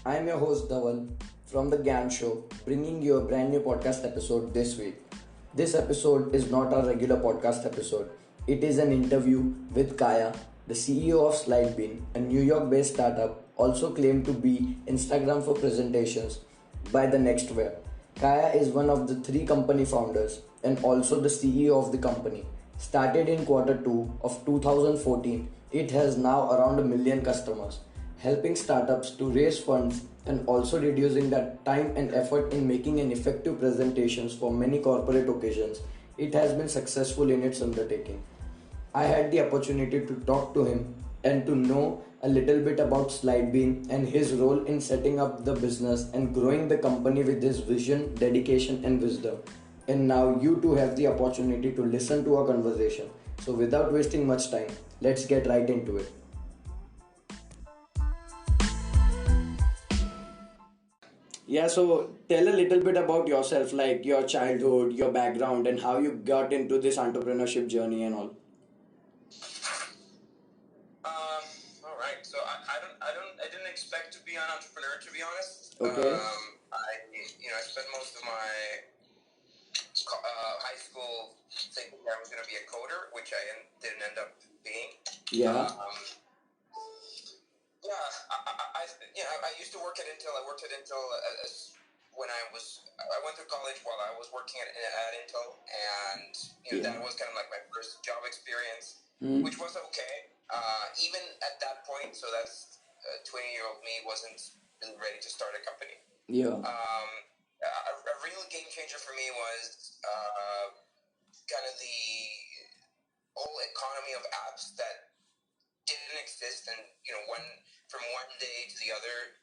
I'm your host Dhawan from the GAN Show, bringing you a brand new podcast episode this week. This episode is not a regular podcast episode. It is an interview with Caya, the CEO of SlideBean, a New York-based startup also claimed to be Instagram for presentations by the next web. Caya is one of the three company founders and also the CEO of the company. Started in quarter 2 of 2014, it has now around a million customers, helping startups to raise funds and also reducing that time and effort in making an effective presentations for many corporate occasions. It has been successful in its undertaking. I had the opportunity to talk to him and to know a little bit about SlideBean and his role in setting up the business and growing the company with his vision, dedication, and wisdom. And now you too have the opportunity to listen to our conversation. So, without wasting much time, let's get right into it. Yeah, so tell a little bit about yourself, like your childhood, your background, and how you got into this entrepreneurship journey and all. Um, all right. So I didn't expect to be an entrepreneur, to be honest. Okay. I spent most of my high school thinking I was going to be a coder, which didn't end up being. Yeah. I used to work at Intel. I worked at Intel when I went to college while I was working at Intel, and that was kind of like my first job experience, which was okay. Even at that point, so that's 20-year-old me wasn't really ready to start a company. Yeah. A real game changer for me was kind of the whole economy of apps that didn't exist, and from one day to the other,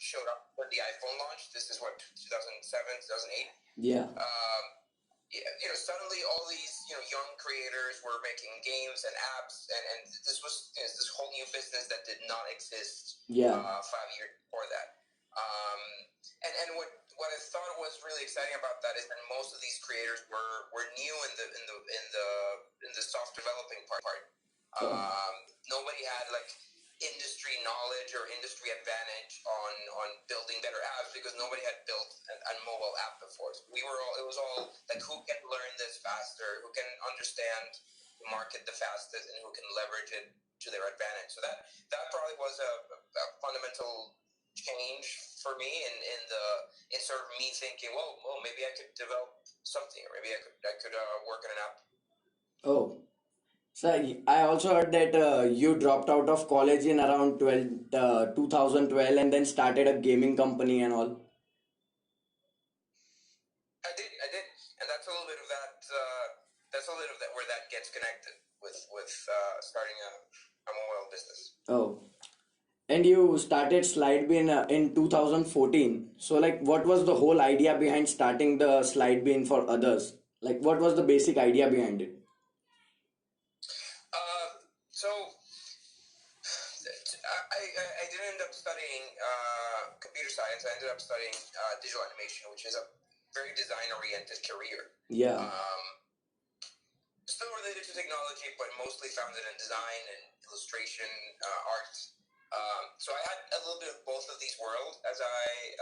showed up when the iPhone launched. This is what 2007, 2008. Yeah. Suddenly all these young creators were making games and apps, and this was this whole new business that did not exist 5 years before that. And what I thought was really exciting about that is that most of these creators were new in the soft developing part. Nobody had like industry knowledge or industry advantage on building better apps because nobody had built a mobile app before. So it was all like, who can learn this faster, who can understand the market the fastest, and who can leverage it to their advantage. So that probably was a fundamental change for me in sort of me thinking, well, maybe I could develop something, or maybe I could work on an app. Oh. So I also heard that you dropped out of college in around 2012 and then started a gaming company and all. I did, and that's a little bit of that. That's a little bit of that where that gets connected with starting a mobile business. Oh. And you started SlideBean in 2014. So like what was the whole idea behind starting the SlideBean for others? Like what was the basic idea behind it? So I didn't end up studying computer science. I ended up studying digital animation, which is a very design-oriented career. Yeah. Still related to technology, but mostly founded in design and illustration, art. So I had a little bit of both of these worlds as I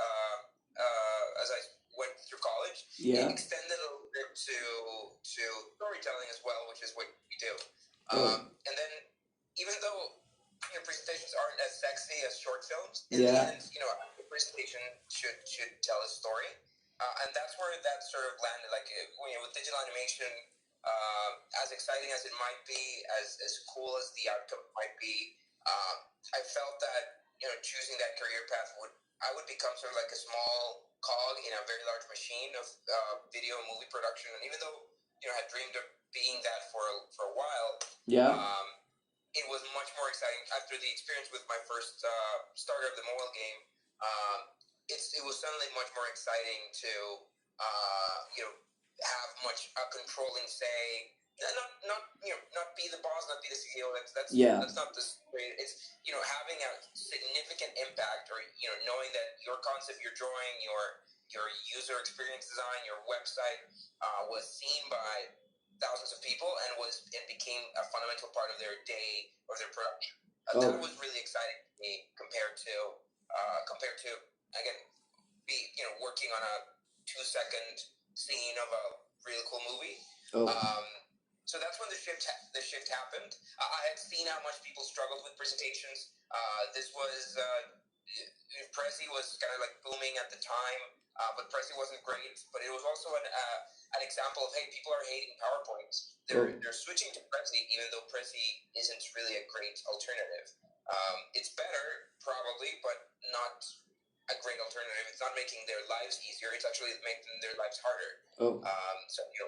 went through college. Yeah. It extended a little bit to storytelling as well, which is what we do. And then, even though presentations aren't as sexy as short films, in the end, a presentation should tell a story, and that's where that sort of landed. Like with digital animation, as exciting as it might be, as cool as the outcome might be, I felt that choosing that career path I would become sort of like a small cog in a very large machine of video and movie production. And even though I had dreamed of being that for a while, it was much more exciting after the experience with my first starter of the mobile game. It was suddenly much more exciting to have a controlling say. Not be the boss, not be the CEO. That's not the way. It's having a significant impact, or knowing that your concept, your drawing, your user experience design, your website was seen by thousands of people and became a fundamental part of their day or their production. That was really exciting to me compared to compared to, again, working on a 2-second scene of a really cool movie. So that's when the shift happened. I had seen how much people struggled with presentations. This was Prezi was kind of like booming at the time, but Prezi wasn't great. But it was also an example of, hey, people are hating PowerPoint. They're switching to Prezi, even though Prezi isn't really a great alternative. It's better, probably, but not a great alternative. It's not making their lives easier. It's actually making their lives harder. So,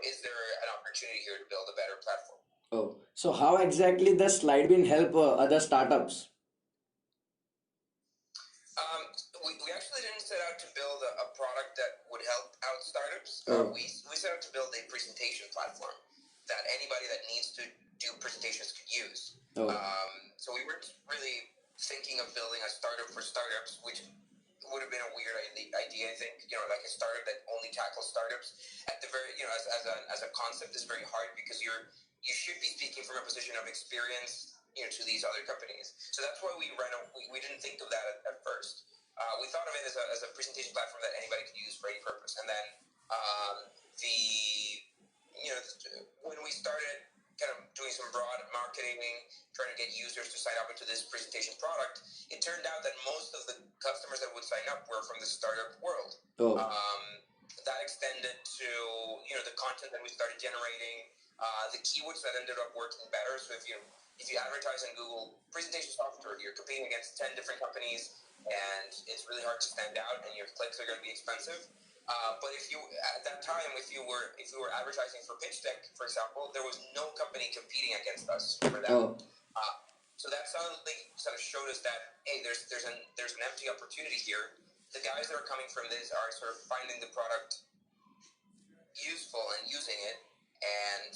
is there an opportunity here to build a better platform? So how exactly does SlideBean help other startups? We actually didn't set out to build a product that would help out startups. We set out to build a presentation platform that anybody that needs to do presentations could use. So we weren't really thinking of building a startup for startups, which would have been a weird idea, I think. Like a startup that only tackles startups. At the very, as a concept is very hard because you should be speaking from a position of experience, to these other companies. So that's why we didn't think of that at first. We thought of it as a presentation platform that anybody could use for any purpose. And then when we started kind of doing some broad marketing, trying to get users to sign up into this presentation product, it turned out that most of the customers that would sign up were from the startup world. That extended to the content that we started generating, the keywords that ended up working better. So if you advertise on Google presentation software, you're competing against 10 different companies, and it's really hard to stand out, and your clicks are going to be expensive. But at that time, if you were advertising for pitch deck, for example, there was no company competing against us for that. So that suddenly sort of showed us that, hey, there's an empty opportunity here. The guys that are coming from this are sort of finding the product useful and using it, and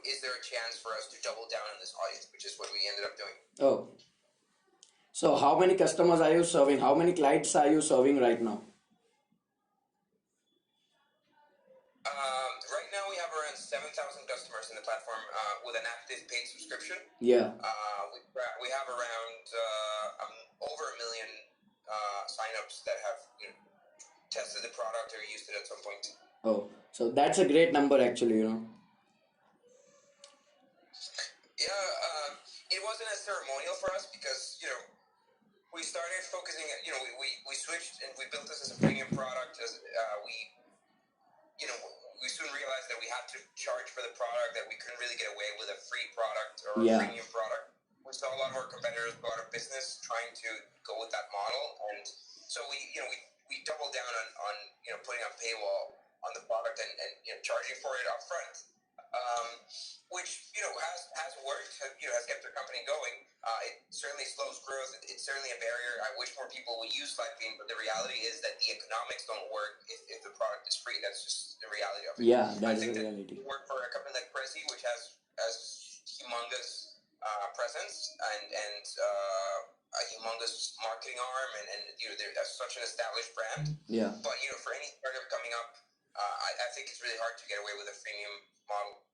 is there a chance for us to double down on this audience, which is what we ended up doing. So how many customers are you serving? How many clients are you serving right now? Right now we have around 7,000 customers in the platform with an active paid subscription. We have around over 1 million signups that have tested the product or used it at some point. So that's a great number, actually. It wasn't as ceremonial for us because we started focusing. We switched and we built this as a premium product. As we soon realized that we had to charge for the product, that we couldn't really get away with a free product or a premium product. We saw a lot of our competitors go out of business trying to go with that model, and so we doubled down on putting a paywall on the product and charging for it up front, which has worked, has kept our company going. It certainly slows growth. It's certainly a barrier. I wish more people would use SlideBean, but the reality is that the economics don't work if the product is free. That's just the reality of it. That's the reality. We work for a company like Prezi, which has humongous presence and a humongous marketing arm, and they're such an established brand. But for any startup coming up, I think it's really hard to get away with a freemium model.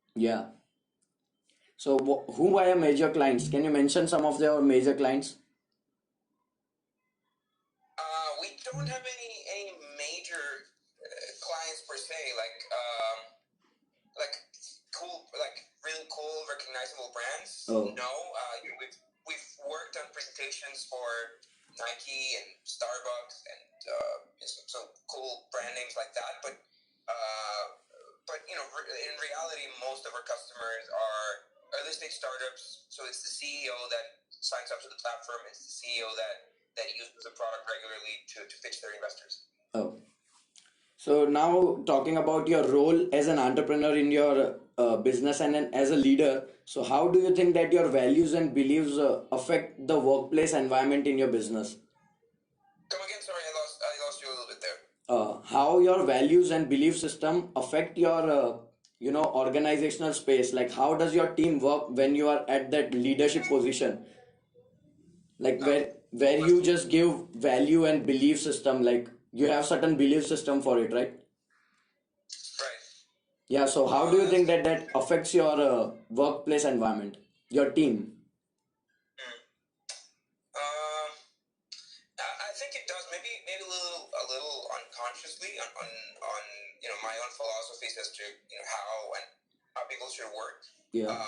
So who are your major clients? Can you mention some of your major clients? We don't have any major clients per se, like cool, really cool, recognizable brands. No, we've worked on presentations for Nike and Starbucks and some cool brand names like that. But in reality, most of our customers are early stage startups. So it's the CEO that signs up to the platform. It's the CEO that uses the product regularly to pitch their investors. So now talking about your role as an entrepreneur in your business and as a leader, so how do you think that your values and beliefs affect the workplace environment in your business? Come again, sorry, I lost you a little bit there. How your values and belief system affect your organizational space? Like, how does your team work when you are at that leadership position? Like where you just give value and belief system, like you have certain belief system for it, right? So how do you think that affects your workplace environment, your team? I think consciously on my own philosophies as to how people should work. Yeah. I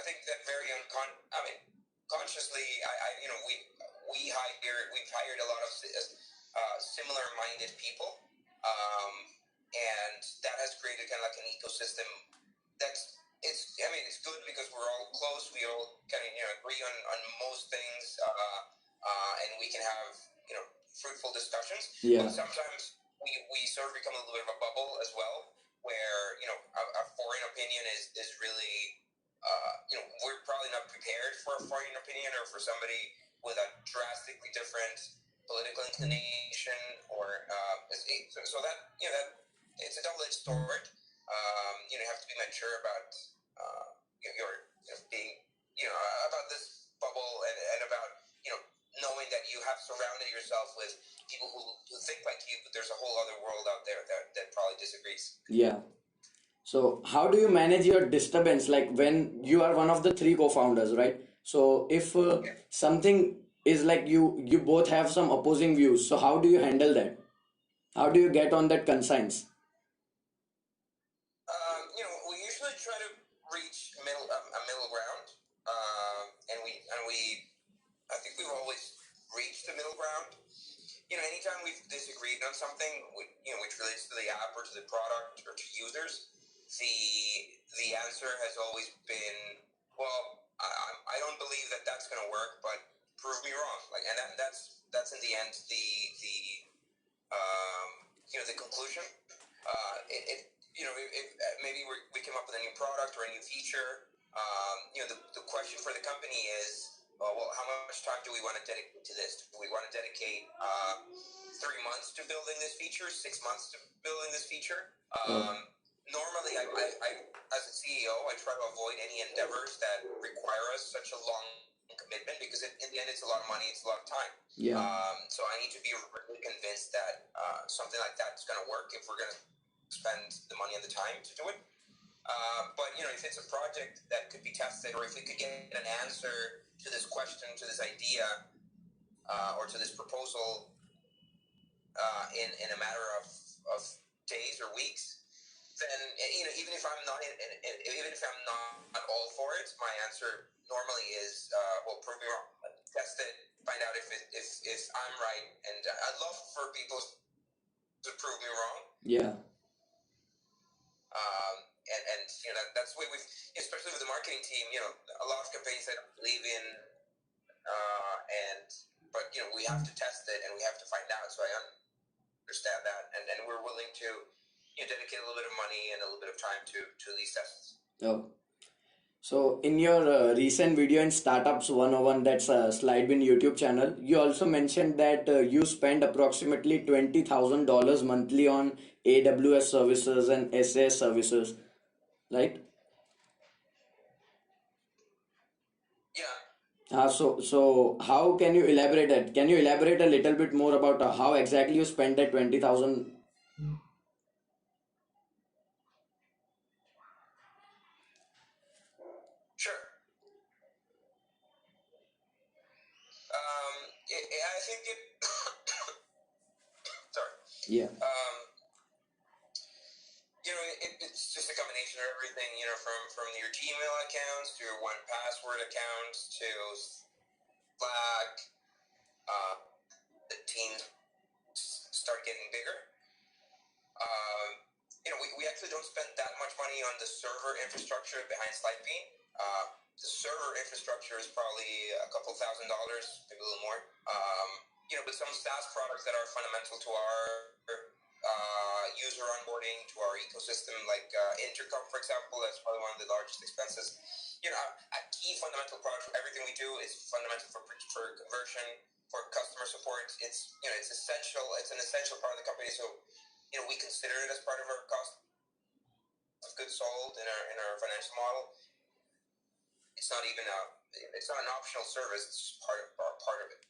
think that consciously, we've hired a lot of similar-minded people, and that has created kind of like an ecosystem it's good because we're all close. We all kind of agree on most things, and we can have fruitful discussions. Yeah. But sometimes we sort of become a little bit of a bubble as well, where a foreign opinion is really we're probably not prepared for a foreign opinion or for somebody with a drastically different political inclination or so that that it's a double-edged sword. You have to be mature about your being about this bubble and about knowing that you have surrounded yourself with people who think like you, but there's a whole other world out there that probably disagrees. Yeah. So how do you manage your disturbance, like when you are one of the three co-founders, right? So if something is like you both have some opposing views, so how do you handle that? How do you get on that conscience? We usually try to reach a middle ground, and I think we've always reached a middle ground. Anytime we've disagreed on something, which relates to the app or to the product or to users, the answer has always been, well, I don't believe that that's going to work, but prove me wrong. And that's in the end the conclusion. If maybe we come up with a new product or a new feature, the question for the company is, well, how much time do we want to dedicate to this? Do we want to dedicate 3 months to building this feature, 6 months to building this feature? Normally, I as a CEO, I try to avoid any endeavors that require us such a long commitment because in the end, it's a lot of money, it's a lot of time. Yeah. So I need to be really convinced that something like that is going to work if we're going to spend the money and the time to do it. But if it's a project that could be tested, or if we could get an answer to this question, to this idea, or to this proposal in a matter of days or weeks, then even if I'm not all for it, my answer normally is, well, prove me wrong. Test it, find out if I'm right, and I'd love for people to prove me wrong. Yeah. And that's the way we've, especially with the marketing team, a lot of campaigns I don't believe in, but we have to test it and we have to find out. So I understand that, and we're willing to dedicate a little bit of money and a little bit of time to these tests. Oh. So in your recent video in Startups 101, that's a SlideBean YouTube channel, you also mentioned that you spend approximately $20,000 monthly on AWS services and SAS services, right? Yeah. So how can you elaborate that? Can you elaborate a little bit more about how exactly you spend that 20,000? Sure. I think it. Sorry. Yeah. It's just a combination of everything. From your Gmail accounts to your 1Password accounts to Slack. The teams start getting bigger. We actually don't spend that much money on the server infrastructure behind SlideBean. The server infrastructure is probably a couple $1,000, maybe a little more. But some SaaS products that are fundamental to our user onboarding, to our ecosystem, like Intercom, for example, that's probably one of the largest expenses. A key fundamental product for everything we do is fundamental for conversion, for customer support. It's essential. It's an essential part of the company. So we consider it as part of our cost of goods sold in our financial model. It's not an optional service. It's part of it.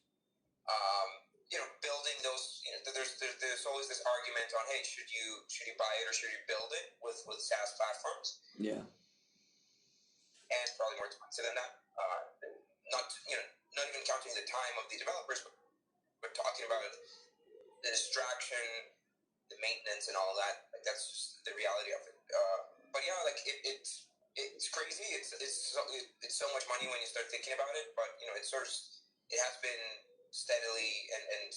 Building those. There's always this argument on, hey, should you buy it or should you build it with SaaS platforms? Yeah. And it's probably more expensive than that. Not even counting the time of the developers, but talking about the distraction, the maintenance, and all that. Like that's just the reality of it. But yeah, like it's crazy. It's so much money when you start thinking about it. But it has been steadily and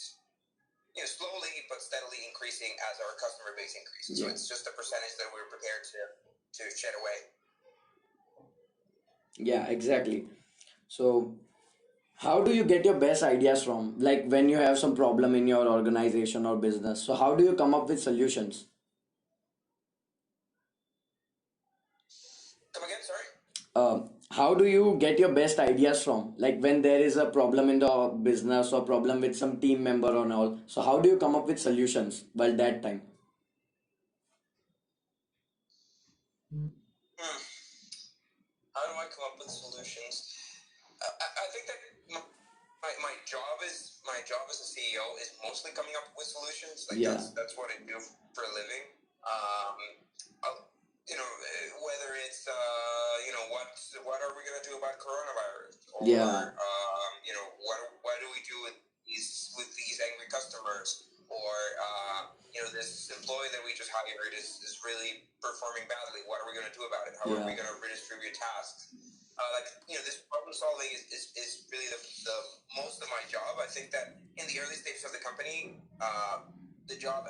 slowly but steadily increasing as our customer base increases. Yeah. So it's just a percentage that we're prepared to shed away. Yeah, exactly. So how do you get your best ideas from? Like when you have some problem in your organization or business. So how do you come up with solutions? Come again, sorry? How do you get your best ideas from? Like when there is a problem in the business or problem with some team member or all. So how do you come up with solutions while that time? Hmm. How do I come up with solutions? I think that my job as a CEO is mostly coming up with solutions. Like Yeah. that's what I do for a living. Whether it's what are we gonna do about coronavirus, or Yeah. what do we do with these angry customers, or this employee that we just hired is really performing badly. What are we gonna do about it? How are we gonna redistribute tasks? This problem solving is really the most of my job. I think that in the early stages of the company, the job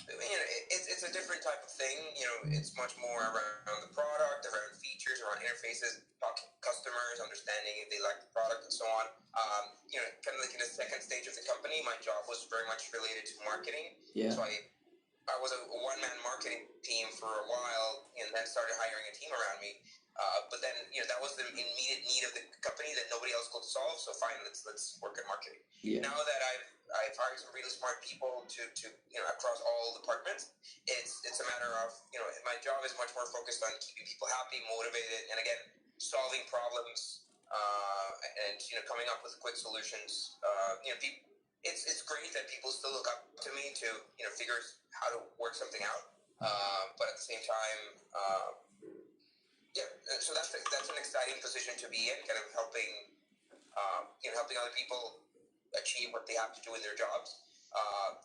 it's a different type of thing. It's much more around the product, around features, around interfaces, talking to customers, understanding if they like the product, and so on. Kind of like in the second stage of the company, my job was very much related to marketing. Yeah. So I was a one-man marketing team for a while, and then started hiring a team around me. But then, that was the immediate need of the company that nobody else could solve. So fine, let's work at marketing. Yeah. Now that I've hired some really smart people to across all departments, it's a matter of my job is much more focused on keeping people happy, motivated, and again solving problems and coming up with quick solutions. It's great that people still look up to me to figure how to work something out. But at the same time, so that's an exciting position to be in, kind of helping other people achieve what they have to do in their jobs.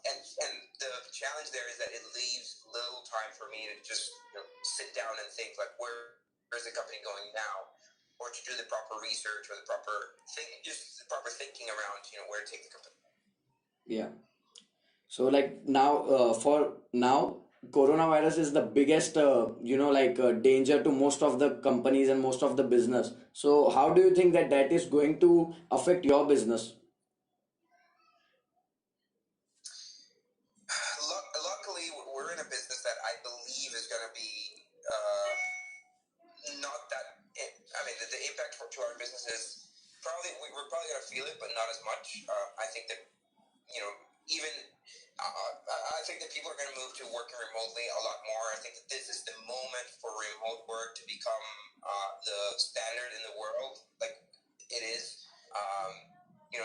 And the challenge there is that it leaves little time for me to just sit down and think like where's the company going now, or to do the proper research or the proper thing, just the proper thinking around where to take the company. Yeah. So like now, for now, coronavirus is the biggest, danger to most of the companies and most of the business. So how do you think that that is going to affect your business? Luckily, we're in a business that I believe is going to be not that. I mean, the impact to our business is we're probably going to feel it, but not as much. I think that even I think that people are going to move to working remotely a lot more. I think that this is the moment for remote work to become the standard in the world, like it is.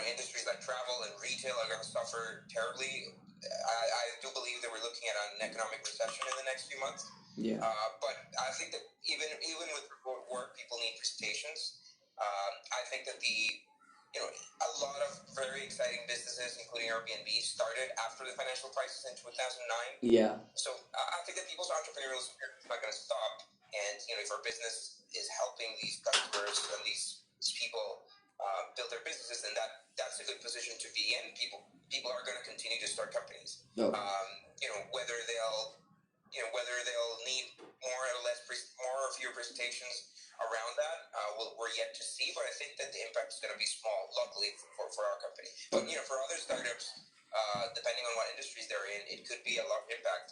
Industries like travel and retail are going to suffer terribly. I do believe that we're looking at an economic recession in the next few months. Yeah. But I think that even with remote work, people need presentations. I think that a lot of very exciting businesses, including Airbnb, started after the financial crisis in 2009. Yeah. So I think that people's entrepreneurial spirit is not going to stop. And if our business is helping these customers and these people build their businesses, then that's a good position to be in. People are going to continue to start companies. Okay. Whether they'll need more or fewer presentations around that, we're yet to see. But I think that the impact is going to be small, luckily for our company. But for other startups, depending on what industries they're in, it could be a lot of impact.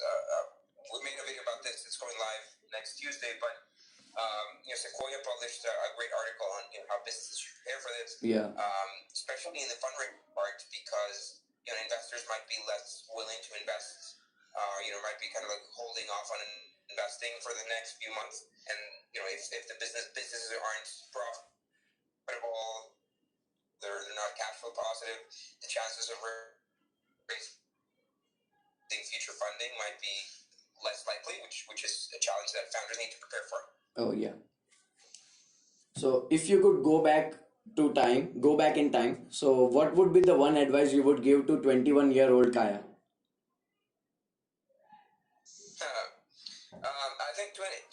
We made a video about this. It's going live next Tuesday, but Sequoia published a great article on how businesses should prepare for this. Yeah. Especially in the fundraising part, because investors might be less willing to invest. Might be kind of like holding off on investing for the next few months, and if the businesses aren't profitable, they're not cash flow positive, the chances of raising future funding might be less likely, which is a challenge that founders need to prepare for. Oh yeah. So if you could go back in time, so what would be the one advice you would give to 21-year-old Caya?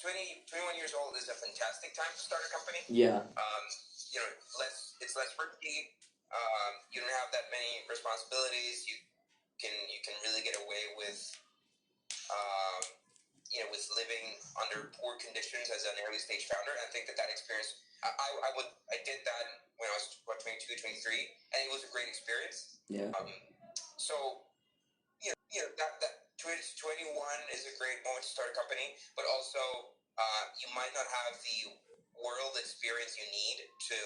21 years old is a fantastic time to start a company. Yeah. It's less risky. You don't have that many responsibilities. You can really get away with with living under poor conditions as an early stage founder. And I think that experience, I did that when I was 22, 23, and it was a great experience. Yeah. So that 21 is a great moment to start a company, but also you might not have the world experience you need to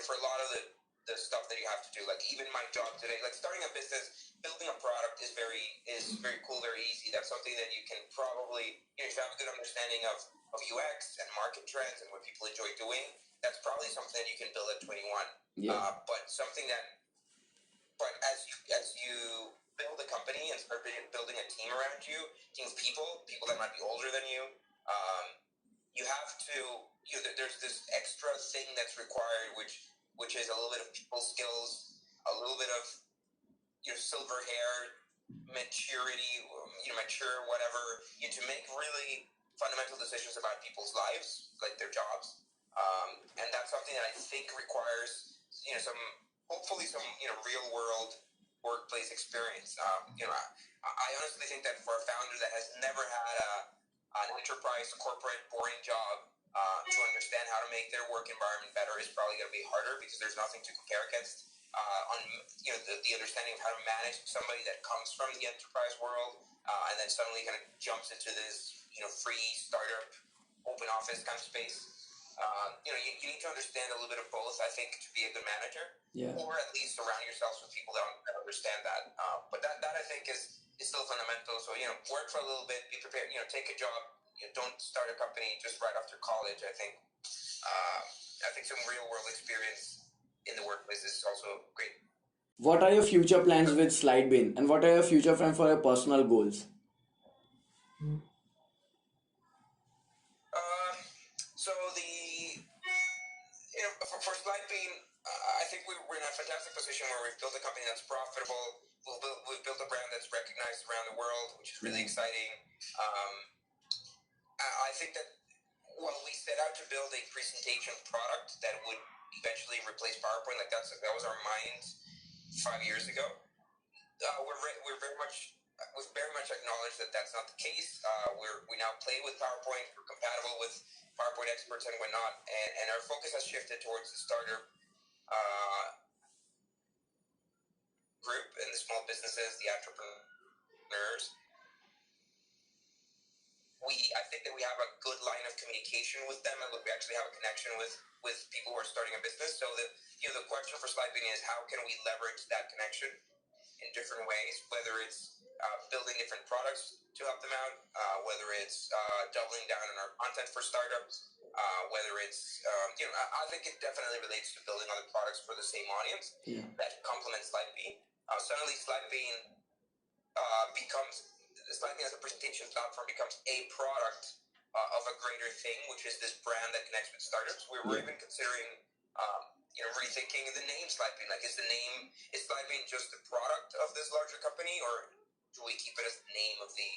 for a lot of the stuff that you have to do. Like even my job today, like starting a business, building a product is very cool, very easy. That's something that you can probably, if you have a good understanding of UX and market trends and what people enjoy doing, that's probably something that you can build at 21. Yeah. But as you build a company and start building a team around you, team of people that might be older than you, you have to, there's this extra thing that's required, which is a little bit of people skills, a little bit of, silver hair, maturity, mature, whatever, to make really fundamental decisions about people's lives, like their jobs. And that's something that I think requires, hopefully some, real world workplace experience. I honestly think that for a founder that has never had an enterprise, corporate, boring job, to understand how to make their work environment better is probably going to be harder because there's nothing to compare against. On the understanding of how to manage somebody that comes from the enterprise world, and then suddenly kind of jumps into this free startup, open office kind of space. You need to understand a little bit of both, I think, to be a good manager. Yeah. Or at least surround yourself with people that understand that. But that I think is still fundamental. So work for a little bit, be prepared. Take a job. Don't start a company just right after college. I think some real world experience in the workplace is also great. What are your future plans with SlideBean, and what are your future plans for your personal goals? So for SlideBean, I think we're in a fantastic position where we've built a company that's profitable. We've built a brand that's recognized around the world, which is really exciting. I think that while we set out to build a presentation product that would eventually replace PowerPoint, like that was our mind 5 years ago. We've very much acknowledged that that's not the case. We now play with PowerPoint. We're compatible with PowerPoint experts and whatnot, and our focus has shifted towards the starter group and the small businesses, the entrepreneurs. I think that we have a good line of communication with them, and we actually have a connection with people who are starting a business. So the question for SlideBean is how can we leverage that connection in different ways, whether it's building different products to help them out, whether it's doubling down on our content for startups, whether it's, I think it definitely relates to building other products for the same audience that complement SlideBean. Suddenly SlideBean SlideBean as a presentation platform becomes a product of a greater thing, which is this brand that connects with startups. We're even considering rethinking the name SlideBean. Like, is SlideBean just the product of this larger company, or do we keep it as the name of the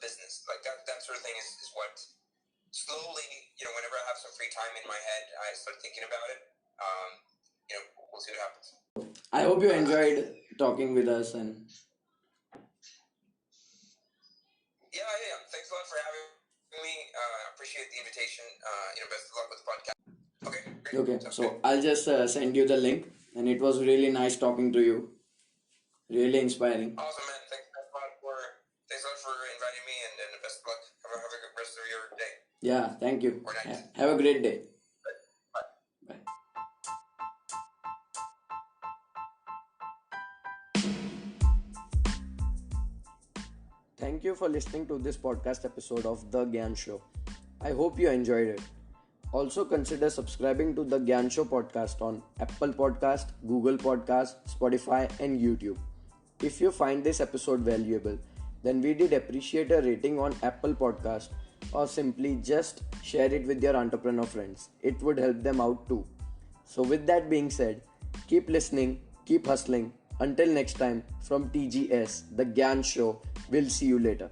business? Like that sort of thing is what slowly, whenever I have some free time in my head, I start thinking about it. We'll see what happens. I hope you enjoyed talking with us, and yeah. Thanks a lot for having me. Appreciate the invitation. Best of luck with the podcast. Okay. Great. okay. Sounds So good. I'll just send you the link, and it was really nice talking to you. Really inspiring. Awesome, man. Thanks a lot for inviting me, and best of luck. Have a good rest of your day. Yeah, thank you. Or night. Have a great day. Bye. Bye. Thank you for listening to this podcast episode of The Gyan Show. I hope you enjoyed it. Also consider subscribing to The Gyan Show podcast on Apple Podcast, Google Podcast, Spotify and YouTube. If you find this episode valuable, then we did appreciate a rating on Apple Podcast, or simply just share it with your entrepreneur friends. It would help them out too. So with that being said, keep listening, keep hustling. Until next time, from TGS, The Gyan Show, we'll see you later.